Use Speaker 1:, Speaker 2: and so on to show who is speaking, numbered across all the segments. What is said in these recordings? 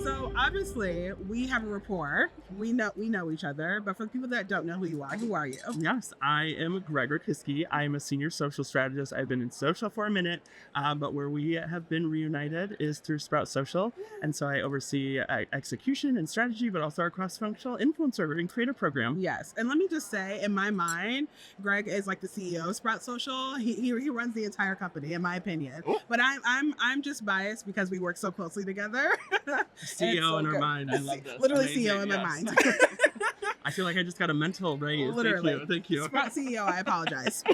Speaker 1: So obviously we have a rapport. We know each other. But for the people that don't know who are you?
Speaker 2: Yes, I am Greg Rokisky. I am a senior social strategist. I've been in social for a minute, but where we have been reunited is through Sprout Social. And so I oversee execution and strategy, but also our cross-functional influencer and creator program.
Speaker 1: Yes, and let me just say, in my mind, Greg is like the CEO of Sprout Social. He runs the entire company, in my opinion.
Speaker 2: Ooh.
Speaker 1: But I'm just biased because we work so closely together.
Speaker 2: CEO in our mind. I love this.
Speaker 1: Literally
Speaker 2: Amazing,
Speaker 1: CEO in my
Speaker 2: yes.
Speaker 1: mind.
Speaker 2: I feel like I just got a mental raise.
Speaker 1: Literally.
Speaker 2: Thank you.
Speaker 1: Sprout CEO, I apologize.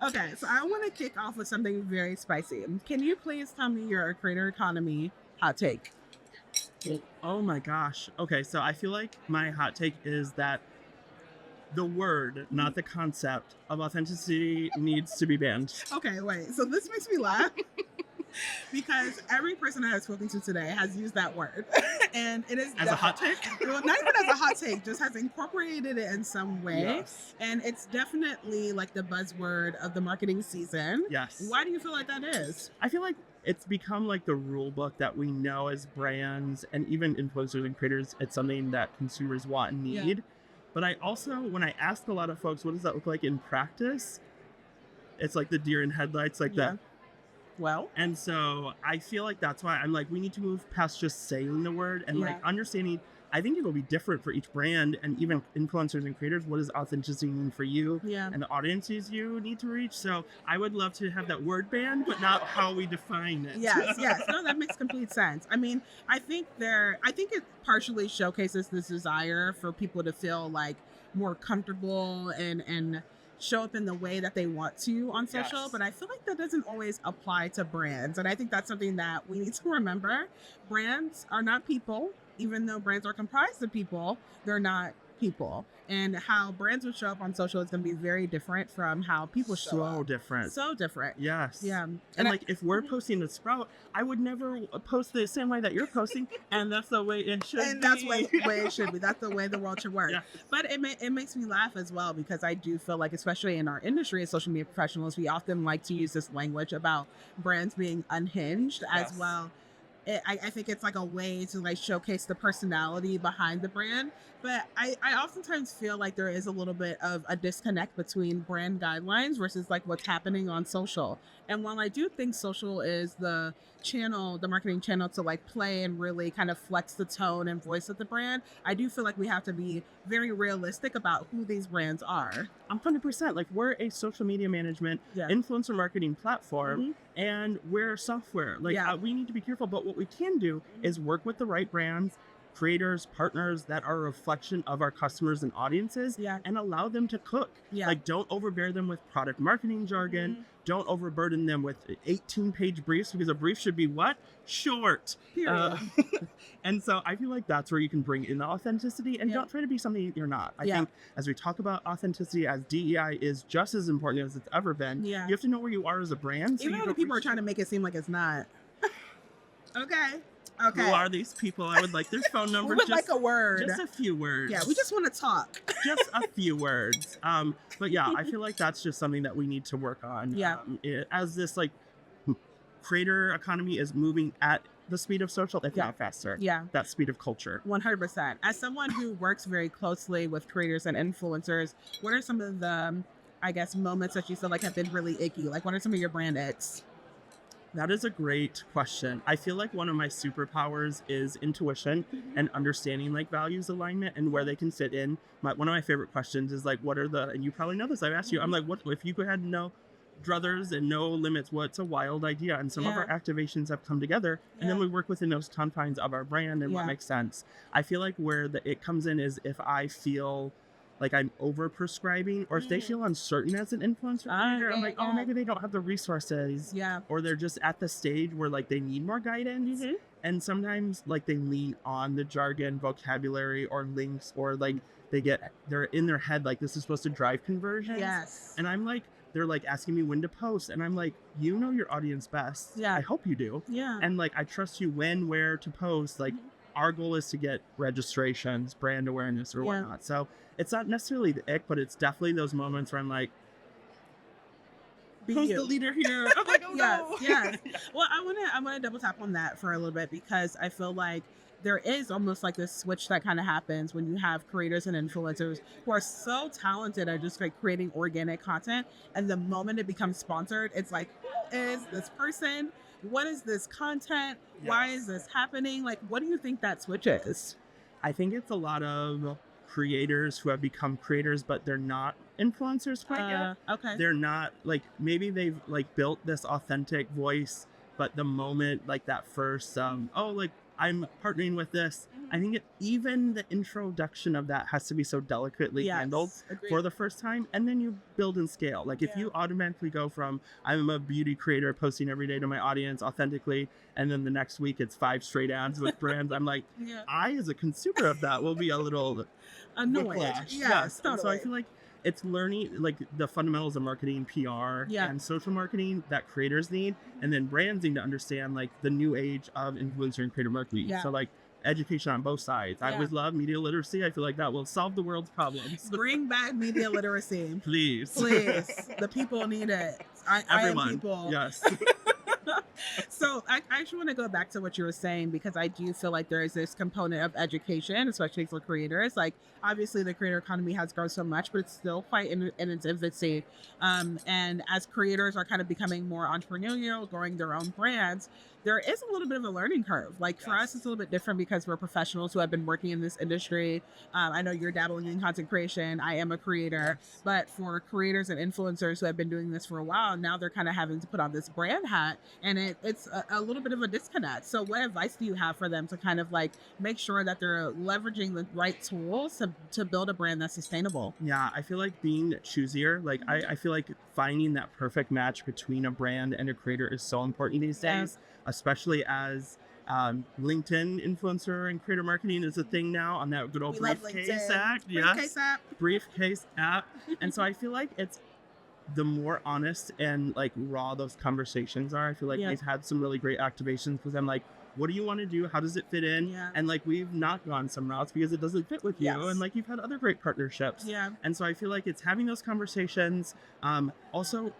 Speaker 1: Okay, so I want to kick off with something very spicy. Can you please tell me your creator economy hot take?
Speaker 2: Oh my gosh. Okay, so I feel like my hot take is that the word, not the concept, of authenticity needs to be banned.
Speaker 1: Okay, wait. So this makes me laugh because every person I have spoken to today has used that word, and it is
Speaker 2: As a hot take?
Speaker 1: Well, not even as a hot take, just has incorporated it in some way.
Speaker 2: Yes.
Speaker 1: And it's definitely like the buzzword of the marketing season.
Speaker 2: Yes.
Speaker 1: Why do you feel like that is?
Speaker 2: I feel like it's become like the rule book that we know as brands and even influencers and creators. It's something that consumers want and need.
Speaker 1: Yeah.
Speaker 2: But I also, when I ask a lot of folks, what does that look like in practice? It's like the deer in headlights, like that.
Speaker 1: Well,
Speaker 2: And so I feel like that's why I'm like, we need to move past just saying the word and like understanding. I think it'll be different for each brand and even influencers and creators. What does authenticity mean for you and the audiences you need to reach? So I would love to have that word banned, but not how we define it.
Speaker 1: Yes. No, that makes complete sense. I mean, I think it partially showcases this desire for people to feel like more comfortable and show up in the way that they want to on social.
Speaker 2: Yes.
Speaker 1: But I feel like that doesn't always apply to brands. And I think that's something that we need to remember. Brands are not people. Even though brands are comprised of people, they're not people. And how brands would show up on social is going to be very different from how people show up.
Speaker 2: So different.
Speaker 1: So different.
Speaker 2: Yes.
Speaker 1: Yeah.
Speaker 2: And like, if we're posting to Sprout, I would never post the same way that you're posting, and that's the way it should be.
Speaker 1: And that's the way it should be. That's the way the world should work.
Speaker 2: Yeah.
Speaker 1: But it makes me laugh as well because I do feel like, especially in our industry as social media professionals, we often like to use this language about brands being unhinged as well. I think it's like a way to like showcase the personality behind the brand. But I oftentimes feel like there is a little bit of a disconnect between brand guidelines versus like what's happening on social. And while I do think social is the marketing channel to like play and really kind of flex the tone and voice of the brand, I do feel like we have to be very realistic about who these brands are.
Speaker 2: 100%. Like, we're a social media management influencer marketing platform, and we're software. Like, we need to be careful. But what we can do is work with the right brands, creators, partners that are a reflection of our customers and audiences, and allow them to cook. Like, don't overbear them with product marketing jargon. Don't overburden them with 18-page briefs, because a brief should be what? Short.
Speaker 1: Period.
Speaker 2: And so I feel like that's where you can bring in the authenticity, and don't try to be something you're not. I think as we talk about authenticity, as DEI is just as important as it's ever been, you have to know where you are as a brand.
Speaker 1: Even though people are trying to make it seem like it's not. Okay.
Speaker 2: Who are these people? I would like their phone number.
Speaker 1: We would like a word.
Speaker 2: Just a few words.
Speaker 1: Yeah, we just want to talk.
Speaker 2: Just a few words. But yeah, I feel like that's just something that we need to work on.
Speaker 1: Yeah.
Speaker 2: As this like creator economy is moving at the speed of social, if not faster.
Speaker 1: Yeah.
Speaker 2: That speed of culture.
Speaker 1: 100%. As someone who works very closely with creators and influencers, what are some of the, I guess, moments that you feel like have been really icky? Like, what are some of your brand icks?
Speaker 2: That is a great question. I feel like one of my superpowers is intuition and understanding like values alignment and where they can fit in. One of my favorite questions is like, what are the, and you probably know this, I've asked you, I'm like, what if you had no druthers and no limits, what's a wild idea? And some of our activations have come together, and then we work within those confines of our brand and what makes sense. I feel like where it comes in is if I feel like I'm over prescribing, or if they feel uncertain as an influencer creator, I'm like, oh, maybe they don't have the resources, or they're just at the stage where like they need more guidance. And sometimes like they lean on the jargon, vocabulary, or links, or like they're in their head like this is supposed to drive conversions. And I'm like, they're like asking me when to post, and I'm like, you know your audience best. I hope you do. And like, I trust you when, where to post. Like, our goal is to get registrations, brand awareness, or whatnot. So it's not necessarily the ick, but it's definitely those moments where I'm like, who's the leader here? I'm like, oh no.
Speaker 1: Yes. Well, I wanna double tap on that for a little bit because I feel like there is almost like this switch that kind of happens when you have creators and influencers who are so talented at just like creating organic content, and the moment it becomes sponsored, it's like, who is this person? What is this content? Why is this happening? Like, what do you think that switch is?
Speaker 2: I think it's a lot of creators who have become creators, but they're not influencers quite yet.
Speaker 1: Okay.
Speaker 2: They're not like, maybe they've like built this authentic voice, but the moment like that first, oh, like I'm partnering with this. I think even the introduction of that has to be so delicately handled for the first time, and then you build and scale. Like if you automatically go from I'm a beauty creator posting every day to my audience authentically, and then the next week it's 5 straight ads with brands, I'm like, I as a consumer of that will be a little
Speaker 1: annoyed.
Speaker 2: Yes. Totally. So I feel like it's learning like the fundamentals of marketing, PR, and social marketing that creators need, and then brands need to understand like the new age of influencer and creator marketing. So like education on both sides. I always love media literacy. I feel like that will solve the world's problems.
Speaker 1: Bring back media literacy.
Speaker 2: Please.
Speaker 1: The people need it.
Speaker 2: Everyone.
Speaker 1: I am people.
Speaker 2: Yes.
Speaker 1: So I actually want to go back to what you were saying, because I do feel like there is this component of education, especially for creators. Like obviously the creator economy has grown so much, but it's still quite in its infancy. And as creators are kind of becoming more entrepreneurial, growing their own brands, there is a little bit of a learning curve. Like for us, it's a little bit different because we're professionals who have been working in this industry. I know you're dabbling in content creation. I am a creator, but for creators and influencers who have been doing this for a while, now they're kind of having to put on this brand hat, and it's a little bit of a disconnect. So what advice do you have for them to kind of like make sure that they're leveraging the right tools to build a brand that's sustainable?
Speaker 2: Yeah, I feel like being choosier, like I feel like finding that perfect match between a brand and a creator is so important these days, especially as LinkedIn influencer and creator marketing is a thing now on that good old briefcase app. Briefcase app. And so I feel like it's the more honest and like raw those conversations are. I feel like we've had some really great activations because I'm like, what do you want to do? How does it fit in? And like we've not gone some routes because it doesn't fit with you. And like you've had other great partnerships. And so I feel like it's having those conversations. Also,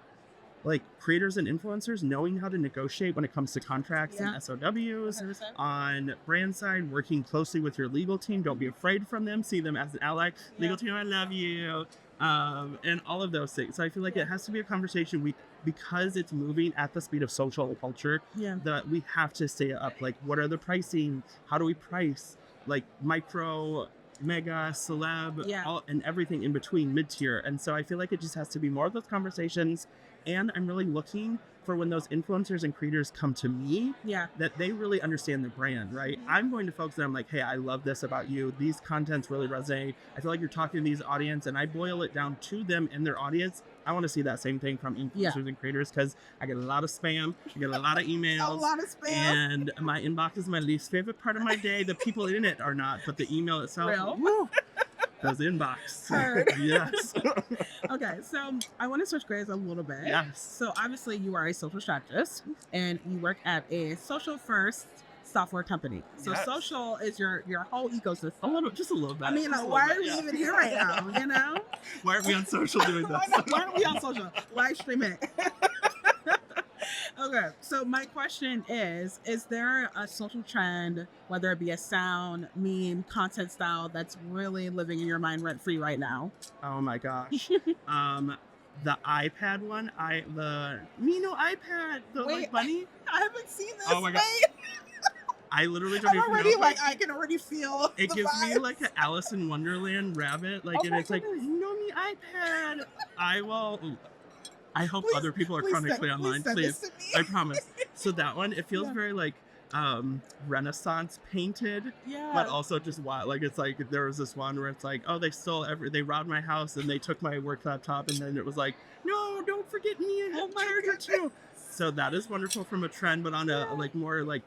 Speaker 2: like creators and influencers knowing how to negotiate when it comes to contracts and SOWs.
Speaker 1: 100%.
Speaker 2: On brand side, working closely with your legal team. Don't be afraid from them. See them as an ally. Legal team, I love you. And all of those things. So I feel like it has to be a conversation because it's moving at the speed of social culture, that we have to stay up. Like, what are the pricing? How do we price? Like micro, mega, celeb, all, and everything in between, mid-tier. And so I feel like it just has to be more of those conversations. And I'm really looking for when those influencers and creators come to me, that they really understand the brand, right? I'm going to folks that I'm like, hey, I love this about you. These contents really resonate. I feel like you're talking to these audience, and I boil it down to them and their audience. I want to see that same thing from influencers and creators, because I get a lot of spam, I get a lot of emails, and my inbox is my least favorite part of my day. The people in it are not, but the email itself, woo, those inbox. Yes.
Speaker 1: Okay, so I want to switch gears a little bit.
Speaker 2: Yes.
Speaker 1: So obviously you are a social strategist and you work at a social first software company. So social is your whole ecosystem.
Speaker 2: Just a little bit.
Speaker 1: I mean, like, why are we even here right now? You know?
Speaker 2: Why aren't we on social doing this?
Speaker 1: Why aren't we on social? Live streaming. Okay, so my question is there a social trend, whether it be a sound, meme, content style, that's really living in your mind rent-free right now?
Speaker 2: Oh my gosh. The iPad one, the Mino iPad, the like bunny.
Speaker 1: I haven't seen this.
Speaker 2: Oh my god. I literally don't even know.
Speaker 1: Like, I can already feel
Speaker 2: it gives vibes. Me like an Alice in Wonderland rabbit, like, and it's like, you know me, iPad. I hope other people are chronically online, please. I promise. So that one, it feels very like Renaissance painted, but also just wild. Like, it's like there was this one where it's like, oh, they robbed my house and they took my work laptop, and then it was like, no, don't forget me, I have charger too. So that is wonderful from a trend, but on a like more like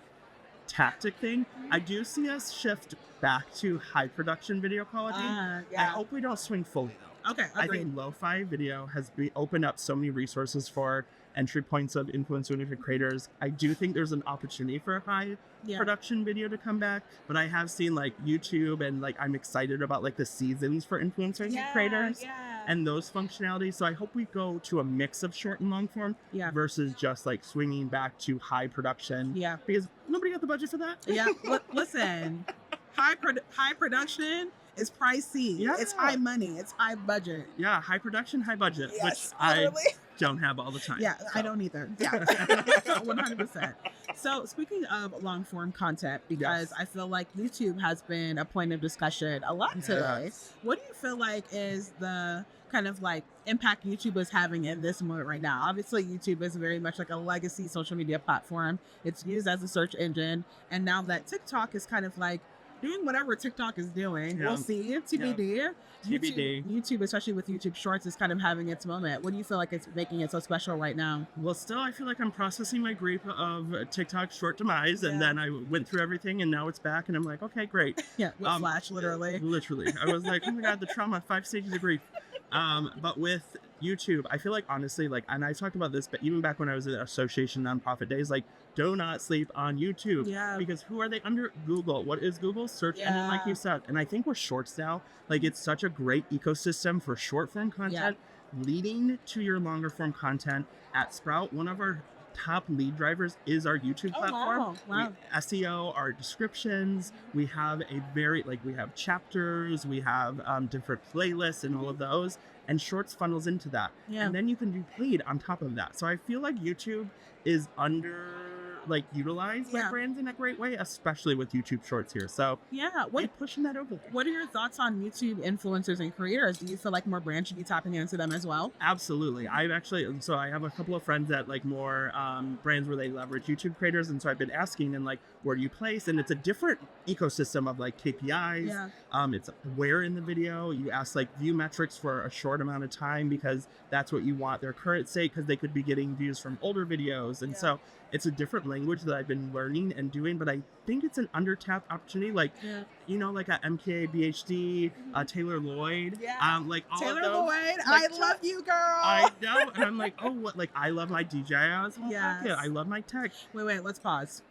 Speaker 2: tactic thing. I do see us shift back to high production video quality. I hope we don't swing fully though.
Speaker 1: Okay,
Speaker 2: I think lo-fi video has opened up so many resources for entry points of influencer creators. I do think there's an opportunity for a high production video to come back, but I have seen like YouTube and like I'm excited about like the seasons for influencers and creators and those functionalities. So I hope we go to a mix of short and long form versus just like swinging back to high production. Yeah, because nobody got the budget for that.
Speaker 1: Yeah, listen, high production is pricey. Yeah. It's high money. It's high budget.
Speaker 2: Yeah, high production, high budget, which literally. I don't have all the time.
Speaker 1: Yeah, so. I don't either. Yeah, 100%. So speaking of long form content, because I feel like YouTube has been a point of discussion a lot today. What do you feel like is the kind of like impact YouTube is having in this moment right now? Obviously, YouTube is very much like a legacy social media platform. It's used as a search engine. And now that TikTok is kind of like doing whatever TikTok is doing, we'll see. TBD. YouTube, especially with YouTube Shorts, is kind of having its moment. What do you feel like it's making it so special right now?
Speaker 2: Well, still, I feel like I'm processing my grief of TikTok's short demise, and then I went through everything, and now it's back, and I'm like, okay, great.
Speaker 1: Yeah, whiplash, literally.
Speaker 2: Literally. I was like, oh my God, the trauma, 5 stages of grief. But with YouTube, I feel like honestly, like, and I talked about this, but even back when I was at Association Nonprofit Days, like, do not sleep on YouTube. Yeah. Because who are they under? Google. What is Google? Search engine, like you said. And I think with Shorts now, like, it's such a great ecosystem for short form content, leading to your longer form content. At Sprout, one of our top lead drivers is our YouTube platform. Wow. SEO, our descriptions. We have a very, like, we have chapters, we have different playlists and all of those. And Shorts funnels into that. Yeah. And then you can do paid on top of that. So I feel like YouTube is utilized by brands in a great way, especially with YouTube Shorts here. So pushing that over there.
Speaker 1: What are your thoughts on YouTube influencers and creators? Do you feel like more brands should be tapping into them as well?
Speaker 2: Absolutely. I have a couple of friends that like more brands where they leverage YouTube creators, and so I've been asking and like, where do you place? And it's a different ecosystem of like KPIs. Yeah. It's where in the video you ask like view metrics for a short amount of time because that's what you want their current state, because they could be getting views from older videos, and so it's a different language that I've been learning and doing, but I think it's an under-tapped opportunity. Like, you know, like a MKA, BHD, Taylor Lloyd. Yeah. Like all
Speaker 1: Taylor
Speaker 2: of those.
Speaker 1: Lloyd, like, I love you, girl.
Speaker 2: I know. And I'm like, oh, what? Like, I love my DJI Osmo Pocket. I love my tech.
Speaker 1: Wait, let's pause.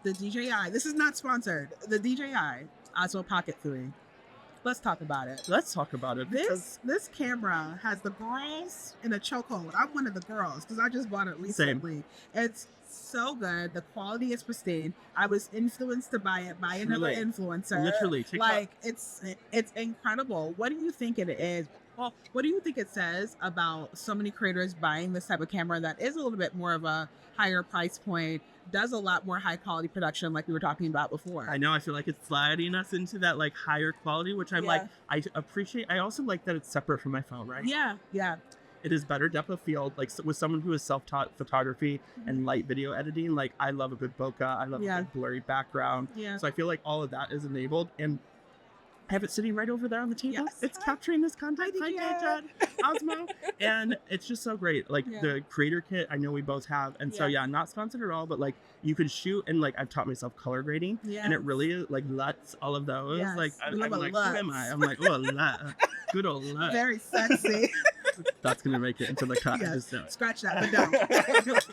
Speaker 1: The DJI, this is not sponsored. The DJI Osmo Pocket 3. Let's talk about it. This camera has the girls in a chokehold. I'm one of the girls because I just bought it recently. Same. It's so good. The quality is pristine. I was influenced to buy it by another influencer.
Speaker 2: Literally.
Speaker 1: Like, it's incredible. What do you think it is? Well, what do you think it says about so many creators buying this type of camera that is a little bit more of a higher price point, does a lot more high quality production like we were talking about before?
Speaker 2: I know. I feel like it's sliding us into that like higher quality, which I'm like, I appreciate. I also like that it's separate from my phone, right?
Speaker 1: Yeah.
Speaker 2: It is better depth of field. Like with someone who is self-taught photography and light video editing, like I love a good bokeh. I love a good blurry background. Yeah. So I feel like all of that is enabled, and I have it sitting right over there on the table. Yes. It's capturing this content. Hi, Osmo. And it's just so great. Like the creator kit, I know we both have. And so, not sponsored at all, but like you could shoot, and like I've taught myself color grading. Yes. And it really like lets all of those. Yes. Like, I'm like, who am I? I'm like, oh, good old LUT.
Speaker 1: Very sexy.
Speaker 2: That's going to make it into the cut.
Speaker 1: Yes. Scratch that, but don't.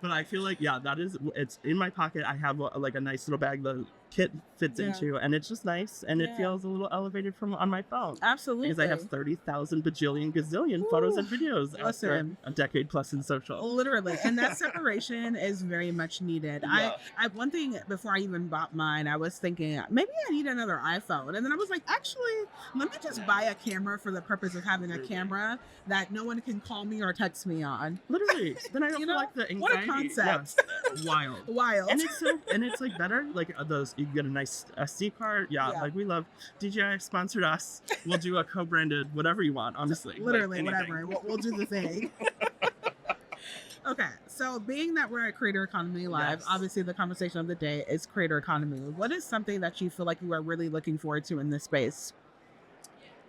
Speaker 2: But I feel like, it's in my pocket. I have like a nice little bag the kit fits into, and it's just nice, and it feels a little elevated from on my phone.
Speaker 1: Absolutely.
Speaker 2: Because I have 30,000 bajillion gazillion photos and videos after a decade plus in social.
Speaker 1: Literally. And that separation is very much needed. Yeah. I one thing before I even bought mine, I was thinking maybe I need another iPhone. And then I was like, actually, let me just buy a camera for the purpose of having a camera that no one can call me or text me on.
Speaker 2: Literally. Then I don't feel like the anxiety.
Speaker 1: What a concept.
Speaker 2: Yeah. Wild. And it's like better. Like those, you get a nice SD card. Like we love DJI sponsored us. We'll do a co-branded whatever you want, honestly.
Speaker 1: Literally, like whatever. We'll do the thing. Okay, so being that we're at Creator Economy Live, obviously the conversation of the day is creator economy. What is something that you feel like you are really looking forward to in this space?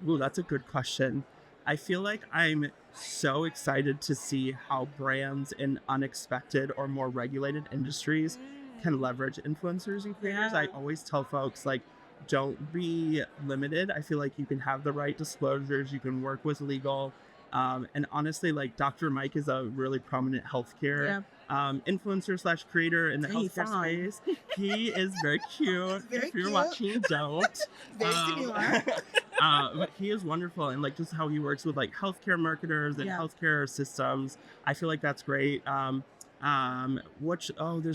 Speaker 2: Ooh, that's a good question. I feel like I'm so excited to see how brands in unexpected or more regulated industries can leverage influencers and creators. I always tell folks, like, don't be limited. I feel like you can have the right disclosures. You can work with legal And honestly, like Dr. Mike is a really prominent healthcare influencer slash creator in the healthcare space. He is very cute.
Speaker 1: Very
Speaker 2: if you're
Speaker 1: cute.
Speaker 2: watching, don't.
Speaker 1: Very similar.
Speaker 2: But he is wonderful, and like just how he works with like healthcare marketers and healthcare systems. I feel like that's great. There's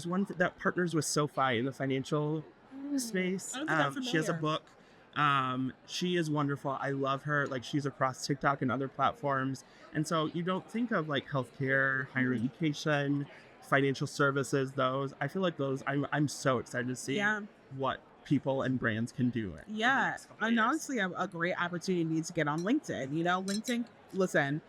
Speaker 2: one that partners with SoFi in the financial space. She has a book. She is wonderful. I love her. Like she's across TikTok and other platforms. And so you don't think of like healthcare, higher education, financial services, those. I feel like those, I'm so excited to see what people and brands can do.
Speaker 1: Yeah. And honestly, a great opportunity needs to get on LinkedIn. You know, LinkedIn, listen.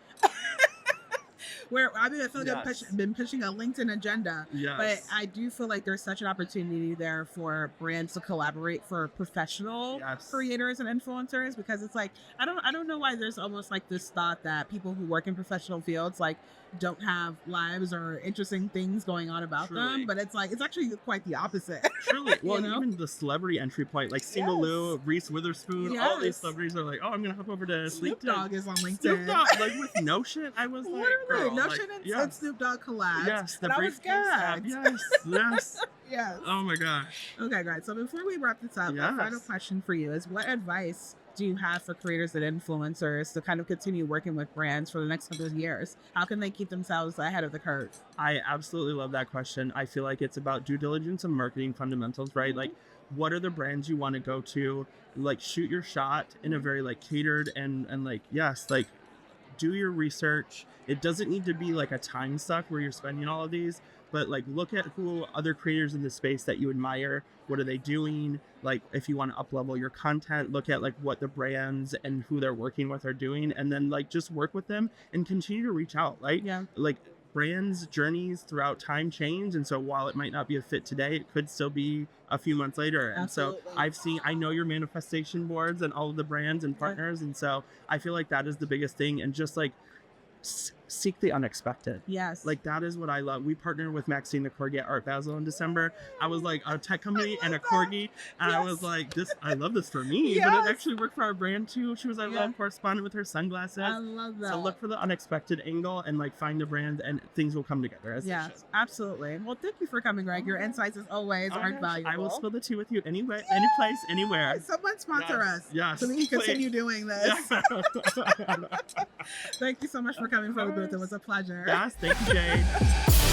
Speaker 1: Where I mean, I feel like I've been pushing a LinkedIn agenda, but I do feel like there's such an opportunity there for brands to collaborate for professional creators and influencers, because it's like I don't know why there's almost like this thought that people who work in professional fields like don't have lives or interesting things going on about them, but it's like it's actually quite the opposite.
Speaker 2: Truly, well, you know? Even the celebrity entry point, like Simu Liu, Reese Witherspoon, all these celebrities are like, oh, I'm gonna hop over to
Speaker 1: Snoop Dogg is on LinkedIn.
Speaker 2: Snoop Dogg, like with Notion, I was like, girl,
Speaker 1: Notion and Snoop Dogg collabs.
Speaker 2: Yes, the
Speaker 1: briefcase
Speaker 2: app. Yes.
Speaker 1: Yes.
Speaker 2: Oh my gosh.
Speaker 1: Okay, great. So before we wrap this up, the final question for you is: what advice do you have for creators and influencers to kind of continue working with brands for the next couple of years? How can they keep themselves ahead of the curve?
Speaker 2: I absolutely love that question. I feel like it's about due diligence and marketing fundamentals, right? Like, what are the brands you want to go to? Like, shoot your shot in a very like catered and like, like do your research. It doesn't need to be like a time suck where you're spending all of these, but like look at who other creators in the space that you admire. What are they doing? Like if you want to up level your content, look at like what the brands and who they're working with are doing, and then like just work with them and continue to reach out. Like brands' journeys throughout time change, and so while it might not be a fit today, it could still be a few months later. And so I know your manifestation boards and all of the brands and partners, and so I feel like that is the biggest thing. And just like seek the unexpected.
Speaker 1: Yes.
Speaker 2: Like that is what I love. We partnered with Maxine the Corgi at Art Basel in December. I was like a tech company and a corgi, and I was like, I love this for me, but it actually worked for our brand too. She was our lone correspondent with her sunglasses.
Speaker 1: I love that.
Speaker 2: So look for the unexpected angle and like find a brand, and things will come together. As
Speaker 1: absolutely. Well, thank you for coming, Greg. Your insights as always are valuable.
Speaker 2: I will spill the tea with you anyway, any place, anywhere.
Speaker 1: Someone sponsor us.
Speaker 2: Yes.
Speaker 1: So we can continue doing this. Thank you so much for coming from the booth. It was a pleasure.
Speaker 2: Yes, thank you, Jade.